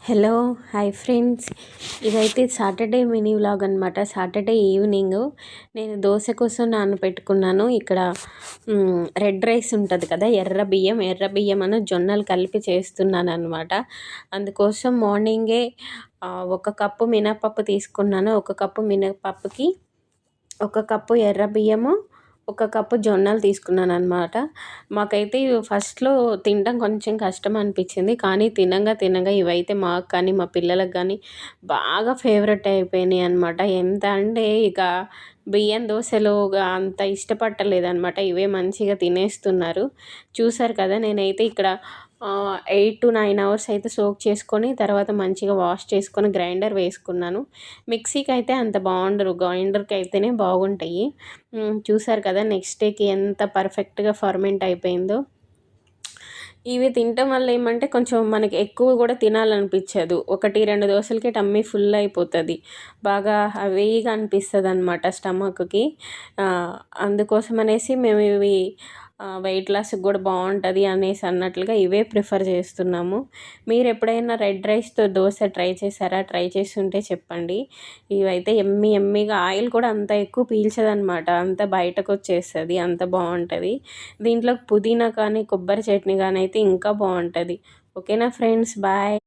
Hello hi friends, ఇదైతే Saturday mini vlog అనమాట. Saturday evening నేను దోశ కోసం నానబెట్టుకున్నాను. ఇక్కడ రెడ్ రైస్ ఉంటుంది కదా, ఎర్ర బియ్యం అని జొన్నలు కలిపి చేస్తున్నాను అనమాట. అందుకోసం మార్నింగే 1 కప్పు మినపప్పు తీసుకున్నాను. 1 కప్పు మినపప్పుకి 1 కప్పు ఎర్ర బియ్యము, 1 కప్పు జొన్నలు తీసుకున్నాను అనమాట. మాకైతే ఫస్ట్లో తినడం కొంచెం కష్టం అనిపించింది, కానీ తినంగా ఇవైతే మాకు కానీ మా పిల్లలకు కానీ బాగా ఫేవరెట్ అయిపోయినాయి అనమాట. ఎంత అంటే ఇక బియ్యం దోశలు అంత ఇష్టపడలేదన్నమాట. ఇవే మంచిగా తినేస్తున్నారు. చూసారు కదా, నేనైతే ఇక్కడ 8 to 9 అవర్స్ అయితే సోక్ చేసుకొని తర్వాత మంచిగా వాష్ చేసుకొని గ్రైండర్ వేసుకున్నాను. మిక్సీకి అయితే అంత బాగుండరు, గ్రైండర్కి అయితేనే బాగుంటాయి. చూసారు కదా, నెక్స్ట్ డేకి ఎంత పర్ఫెక్ట్గా ఫర్మెంట్ అయిపోయిందో. ఇవి తినటం వల్ల ఏమంటే కొంచెం మనకి ఎక్కువ కూడా తినాలనిపించదు. 1-2 దోశలకి టమ్మీ ఫుల్ అయిపోతుంది, బాగా హెవీగా అనిపిస్తుంది అనమాట స్టమక్కి. అందుకోసం అనేసి మేము ఇవి వెయిట్ లాస్కి కూడా బాగుంటుంది అనేసి అన్నట్లుగా ఇవే ప్రిఫర్ చేస్తున్నాము. మీరు ఎప్పుడైనా రెడ్ రైస్తో దోశ ట్రై చేశారా? ట్రై చేస్తుంటే చెప్పండి. ఇవైతే ఎమ్మీగా ఆయిల్ కూడా అంత ఎక్కువ పీల్చదనమాట, అంత బయటకు వచ్చేస్తుంది, అంత బాగుంటుంది. దీంట్లో పుదీనా కానీ కొబ్బరి చట్నీ కానీ అయితే ఇంకా బాగుంటుంది. ఓకేనా ఫ్రెండ్స్, బాయ్.